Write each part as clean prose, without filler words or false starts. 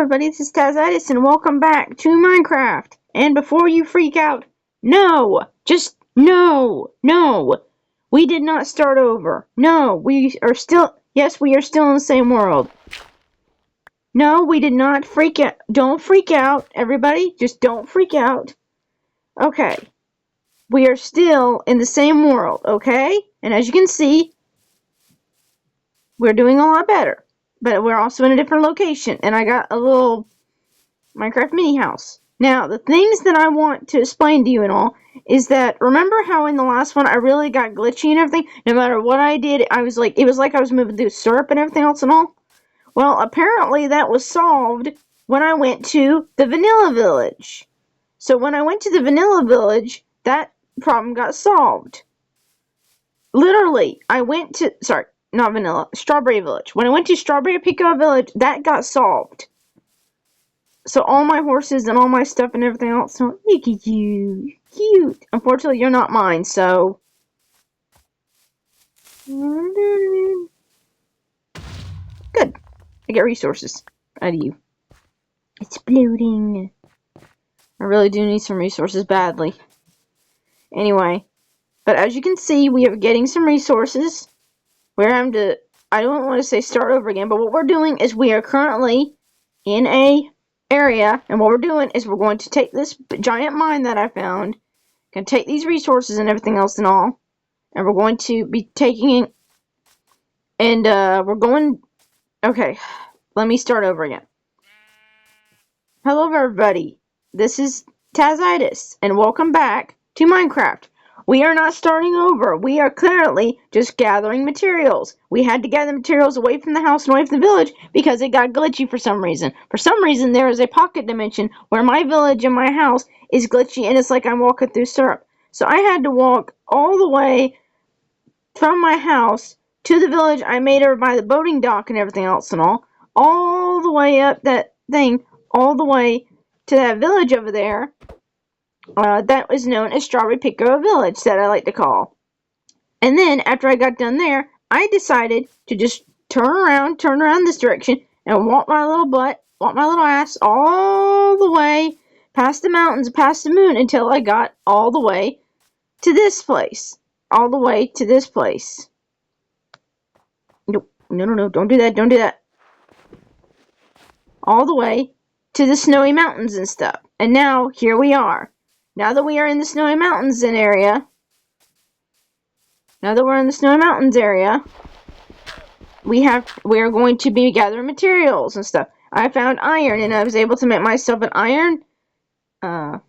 everybody, this is Tazzitis, and welcome back to Minecraft. And before you freak out, no! Just no! We did not start over. No, we are still, yes, we are still in the same world. No, we did not freak out. Don't freak out, everybody. Just don't freak out. Okay. We are still in the same world, okay? And as you can see, we're doing a lot better. But we're also in a different location, and I got a little Minecraft mini house. Now, the things that I want to explain to you and all is that, remember how in the last one I really got glitchy and everything? No matter what I did, it was like I was moving through syrup and everything else and all. Well, apparently that was solved when I went to the vanilla village. So when I went to the vanilla village, that problem got solved. Literally, I went to, sorry, not vanilla, strawberry village. When I went to strawberry pico village, that got solved. So all my horses and all my stuff and everything else, so look at you, cute. Unfortunately, you're not mine, so. Good. I get resources out of you. Exploding. I really do need some resources badly. Anyway, but as you can see, we are getting some resources. Where I don't want to say start over again, but what we're doing is we are currently in a area, and what we're doing is we're going to take this giant mine that I found, gonna take these resources and everything else and all, and we're going to be taking it, and okay, let me start over again. Hello everybody, this is Tazzitis, and welcome back to Minecraft. We are not starting over. We are currently just gathering materials. We had to gather materials away from the house and away from the village because it got glitchy for some reason. For some reason, there is a pocket dimension where my village and my house is glitchy, and it's like I'm walking through syrup. So I had to walk all the way from my house to the village I made over by the boating dock and everything else and all the way up that thing, all the way to that village over there. That was known as Strawberry Pico Village, that I like to call. And then, after I got done there, I decided to just turn around this direction, and walk my little ass all the way past the mountains, past the moon, until I got all the way to this place. All the way to this place. No, don't do that. All the way to the snowy mountains and stuff. And now, here we are. Now that we are in the snowy mountains area, we are going to be gathering materials and stuff. I found iron, and I was able to make myself an iron. I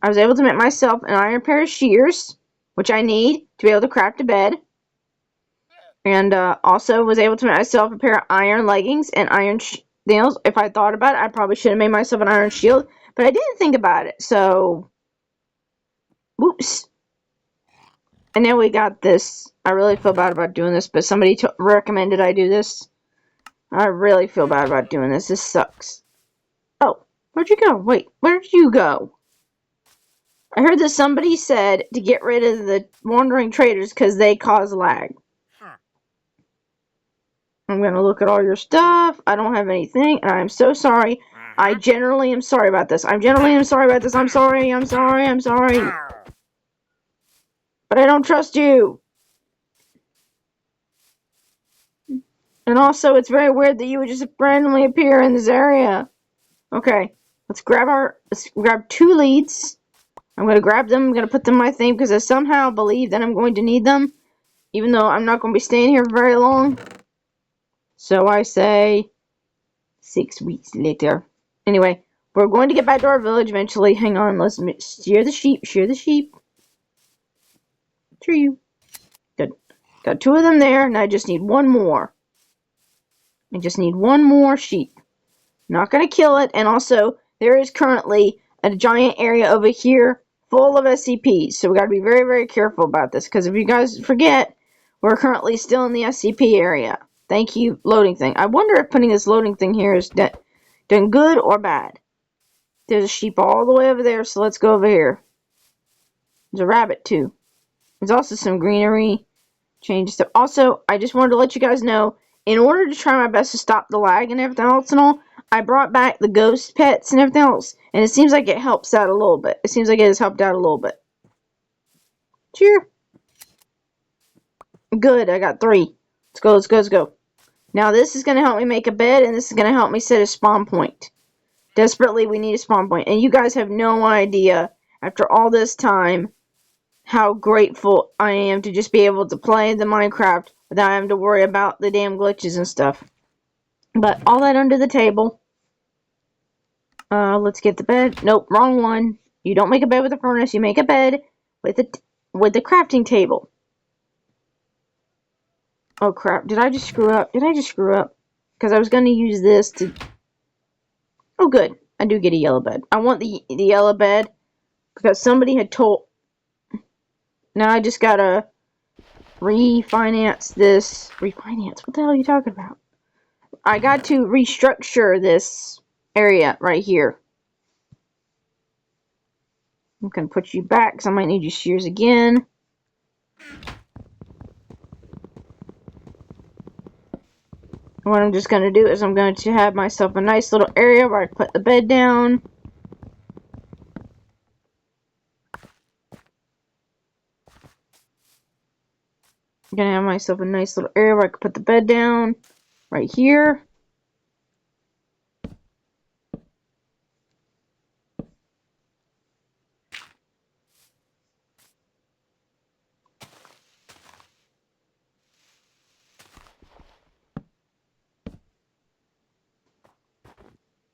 was able to make myself an iron pair of shears, which I need to be able to craft a bed. And also was able to make myself a pair of iron leggings and iron nails. If I thought about it, I probably should have made myself an iron shield, but I didn't think about it, so. Whoops. And now we got this. I really feel bad about doing this, but somebody recommended I do this. I really feel bad about doing this. This sucks. Oh, where'd you go? Wait, where did you go? I heard that somebody said to get rid of the wandering traders because they cause lag. I'm going to look at all your stuff. I don't have anything, and I'm so sorry. I generally am sorry about this. I'm sorry. But I don't trust you. And also, it's very weird that you would just randomly appear in this area. Okay, let's grab 2 leads. I'm going to grab them. I'm going to put them in my thing because I somehow believe that I'm going to need them. Even though I'm not going to be staying here for very long. So I say 6 weeks later. Anyway, we're going to get back to our village eventually. Hang on, let's shear the sheep. True. Good. Got 2 of them there, and I just need 1 more. I just need 1 more sheep. Not gonna kill it, and also, there is currently a giant area over here full of SCPs, so we gotta be very, very careful about this, because if you guys forget, we're currently still in the SCP area. Thank you, loading thing. I wonder if putting this loading thing here is doing good or bad. There's a sheep all the way over there, so let's go over here. There's a rabbit, too. There's also some greenery, change stuff. Also, I just wanted to let you guys know, in order to try my best to stop the lag and everything else and all, I brought back the ghost pets and everything else, and it seems like it helps out a little bit. It seems like it has helped out a little bit. Cheer. Good, I got 3. Let's go, let's go, let's go. Now this is going to help me make a bed, and this is going to help me set a spawn point. Desperately, we need a spawn point. And you guys have no idea, after all this time, how grateful I am to just be able to play the Minecraft without having to worry about the damn glitches and stuff. But all that under the table. Let's get the bed. Nope, wrong one. You don't make a bed with a furnace. You make a bed with the crafting table. Oh crap! Did I just screw up? Did I just screw up? Because I was going to use this to. Oh good, I do get a yellow bed. I want the yellow bed because somebody had told. Now I just gotta refinance this. Refinance? What the hell are you talking about? I got to restructure this area right here. I'm gonna put you back because I might need your shears again. What I'm just gonna do is I'm going to have myself a nice little area where I can put the bed down. I'm gonna have myself a nice little area where I can put the bed down right here.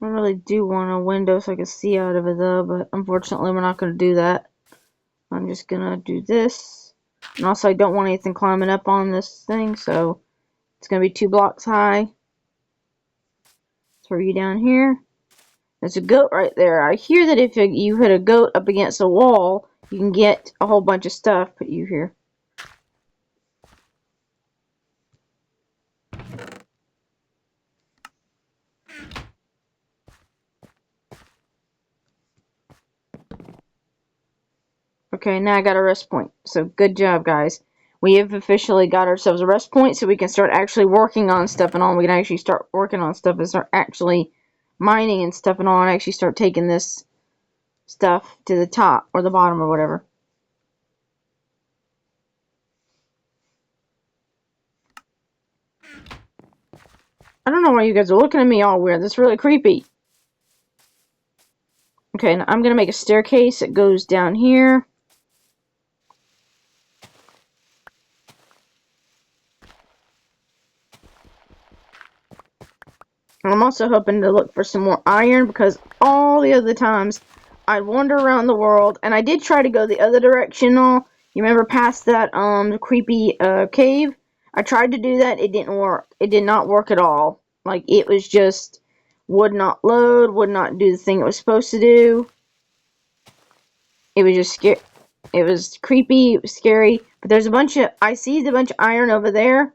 I really do want a window so I can see out of it though, but unfortunately we're not going to do that. I'm just going to do this. And also I don't want anything climbing up on this thing, so it's going to be 2 blocks high. Throw you down here. There's a goat right there. I hear that if you hit a goat up against a wall, you can get a whole bunch of stuff. Put you here. Okay, now I got a rest point. So good job, guys. We have officially got ourselves a rest point so we can start actually working on stuff and all. We can actually start working on stuff and start actually mining and stuff and all, and actually start taking this stuff to the top or the bottom or whatever. I don't know why you guys are looking at me all weird. That's really creepy. Okay, now I'm going to make a staircase that goes down here. And I'm also hoping to look for some more iron because all the other times I'd wander around the world, and I did try to go the other direction. You remember past that creepy cave? I tried to do that. It didn't work. It did not work at all. Like it was just would not load, would not do the thing it was supposed to do. It was just scary. It was creepy. It was scary. But there's a bunch of I see the bunch of iron over there.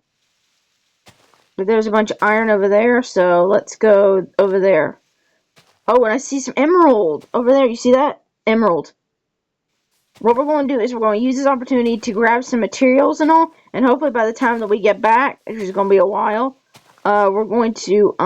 But there's a bunch of iron over there, so let's go over there. Oh, and I see some emerald over there. You see that? Emerald. What we're going to do is we're going to use this opportunity to grab some materials and all, and hopefully by the time that we get back, which is going to be a while, we're going to,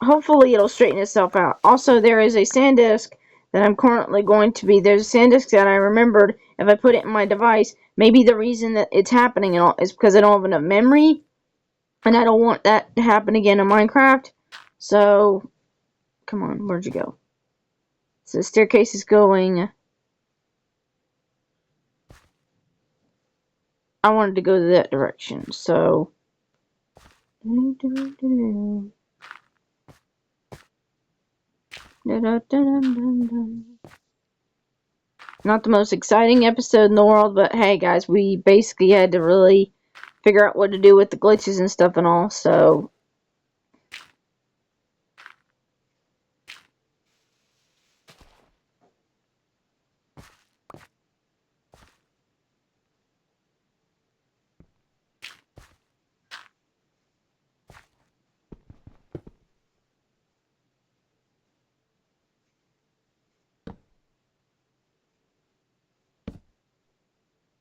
hopefully it'll straighten itself out. Also, there is a SanDisk that I'm currently going to be, there's a SanDisk that I remembered, if I put it in my device, maybe the reason that it's happening and all is because I don't have enough memory, and I don't want that to happen again in Minecraft. So, come on, where'd you go? So the staircase is going. I wanted to go that direction, so. Not the most exciting episode in the world, but hey guys, we basically had to really figure out what to do with the glitches and stuff and all, so.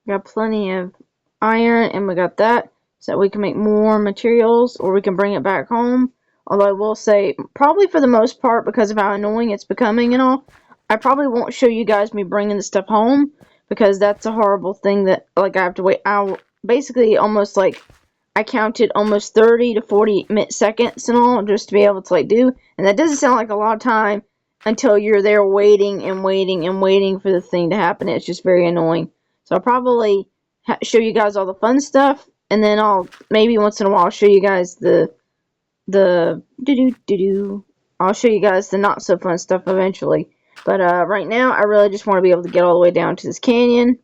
Got plenty of iron, and we got that. so that we can make more materials, or we can bring it back home. Although I will say, probably for the most part, because of how annoying it's becoming and all, I probably won't show you guys me bringing the stuff home, because that's a horrible thing that, like, I have to wait out. Basically, almost like, I counted almost 30 to 40 seconds and all, just to be able to, like, do. And that doesn't sound like a lot of time until you're there waiting and waiting and waiting for the thing to happen. It's just very annoying. So I'll probably show you guys all the fun stuff, and then I'll, maybe once in a while, show you guys I'll show you guys the not so fun stuff eventually. But right now, I really just want to be able to get all the way down to this canyon.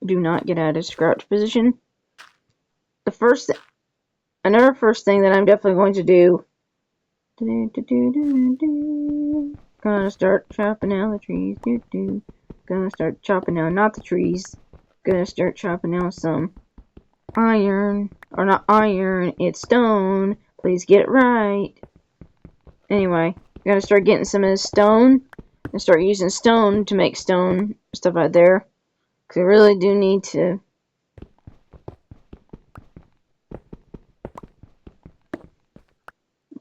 Do not get out of crouch position. Another first thing that I'm definitely going to do. Gonna start chopping down the trees. Gonna start chopping down, not the trees. Gonna start chopping down some iron, or not iron, it's stone. Please get it right. Anyway, I'm gonna start getting some of this stone and start using stone to make stone stuff out there, because I really do need to.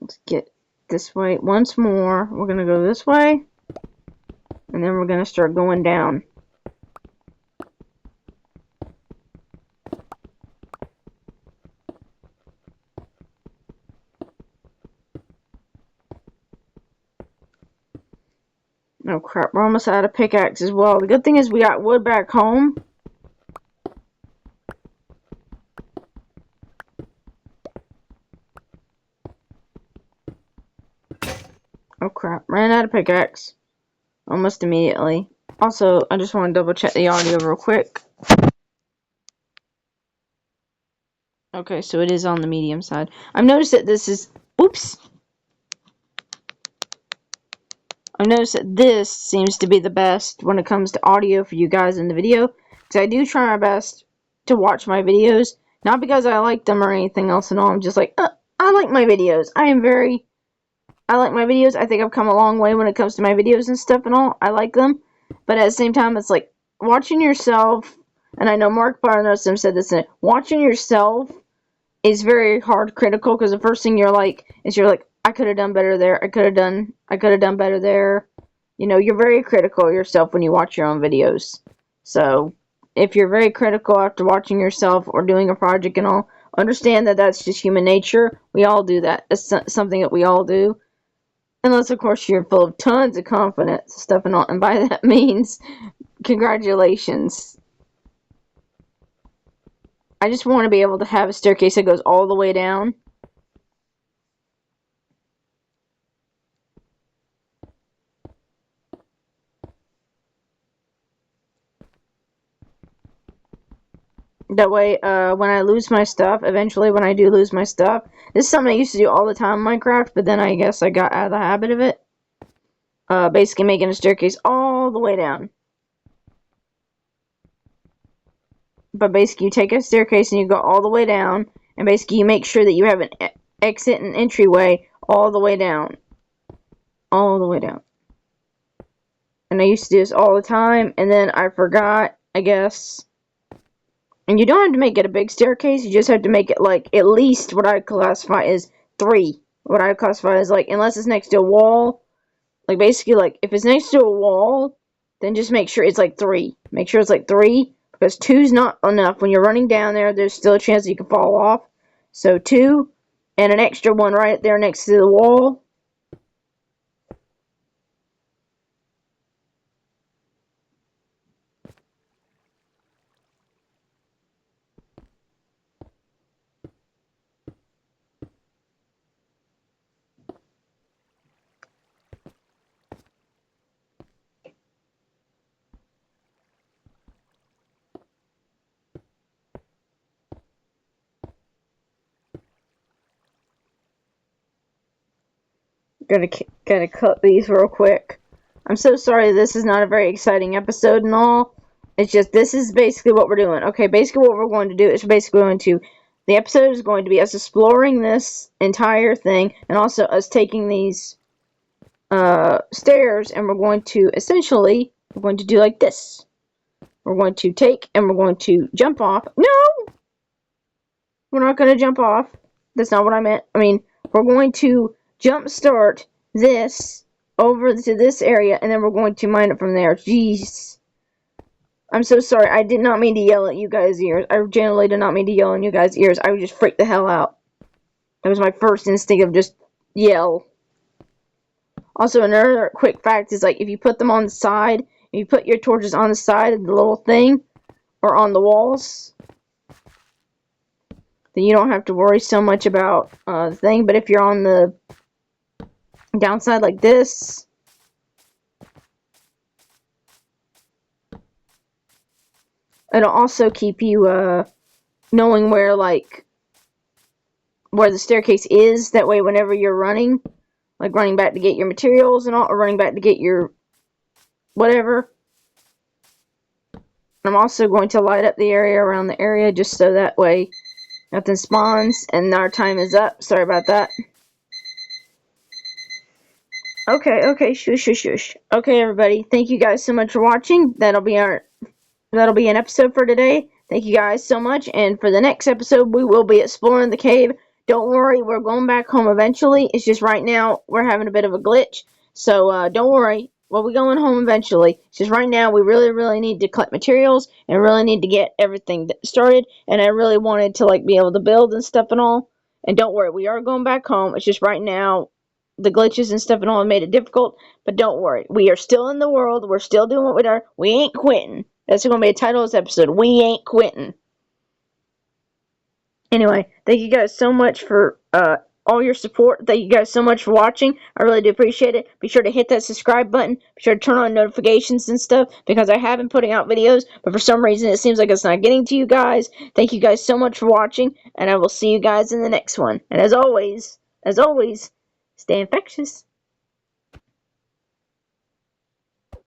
Let's get this way once more. We're gonna go this way, and then we're gonna start going down. Oh crap, we're almost out of pickaxe as well. The good thing is we got wood back home. Oh crap, ran out of pickaxe. Almost immediately. Also, I just want to double check the audio real quick. Okay, so it is on the medium side. I've noticed that this is... Oops! I've noticed that this seems to be the best when it comes to audio for you guys in the video. Because I do try my best to watch my videos. Not because I like them or anything else and all. I'm just like, I like my videos. I like my videos. I think I've come a long way when it comes to my videos and stuff and all. I like them. But at the same time, it's like, watching yourself... And I know Mark Barnos said this in it. Watching yourself is very hard critical, because the first thing you're like, I could have done better there. I could have done better there. You know, you're very critical of yourself when you watch your own videos. So, if you're very critical after watching yourself or doing a project and all, understand that that's just human nature. We all do that. It's something that we all do. Unless, of course, you're full of tons of confidence and stuff and all. And by that means, congratulations. I just want to be able to have a staircase that goes all the way down. That way, when I lose my stuff, eventually when I do lose my stuff, this is something I used to do all the time in Minecraft, but then I guess I got out of the habit of it. Basically making a staircase all the way down. But basically you take a staircase and you go all the way down, and basically you make sure that you have an exit and entryway all the way down. All the way down. And I used to do this all the time, and then I forgot, I guess. And you don't have to make it a big staircase, you just have to make it like at least what I classify as 3. What I classify as, like, unless it's next to a wall. Like, basically, like, if it's next to a wall, then just make sure it's like 3. Make sure it's like 3, because 2's not enough. When you're running down there, there's still a chance that you can fall off. So 2, and an extra one right there next to the wall. Gotta cut these real quick. I'm so sorry this is not a very exciting episode and all. It's just, this is basically what we're doing. Okay, basically what we're going to do is basically the episode is going to be us exploring this entire thing, and also us taking these stairs, and we're going to do like this. We're going to take, and we're going to jump off. No! We're not going to jump off. That's not what I meant. I mean, we're going to jump start this over to this area, and then we're going to mine it from there. Jeez. I'm so sorry. I did not mean to yell at you guys' ears. I generally did not mean to yell in you guys' ears. I would just freak the hell out. That was my first instinct of just yell. Also, another quick fact is, like, if you put them on the side, if you put your torches on the side of the little thing, or on the walls, then you don't have to worry so much about the thing. But if you're on the downside like this, it'll also keep you knowing where, like, where the staircase is. That way, whenever you're running, like running back to get your materials and all, or running back to get your whatever. I'm also going to light up the area around the area just so that way nothing spawns. And our time is up. Sorry about that. Okay, shush. Okay, everybody, thank you guys so much for watching. That'll be an episode for today. Thank you guys so much, and for the next episode, we will be exploring the cave. Don't worry, we're going back home eventually. It's just right now we're having a bit of a glitch, so don't worry. We'll be going home eventually. It's just right now we really need to collect materials and really need to get everything started. And I really wanted to like be able to build and stuff and all. And don't worry, we are going back home. It's just right now the glitches and stuff and all made it difficult. But don't worry, we are still in the world. We're still doing what we do. We ain't quitting. That's going to be a title of this episode. We ain't quitting. Anyway, thank you guys so much for all your support. Thank you guys so much for watching. I really do appreciate it. Be sure to hit that subscribe button. Be sure to turn on notifications and stuff because I have been putting out videos, but for some reason it seems like it's not getting to you guys. Thank you guys so much for watching, and I will see you guys in the next one. And as always, stay infectious.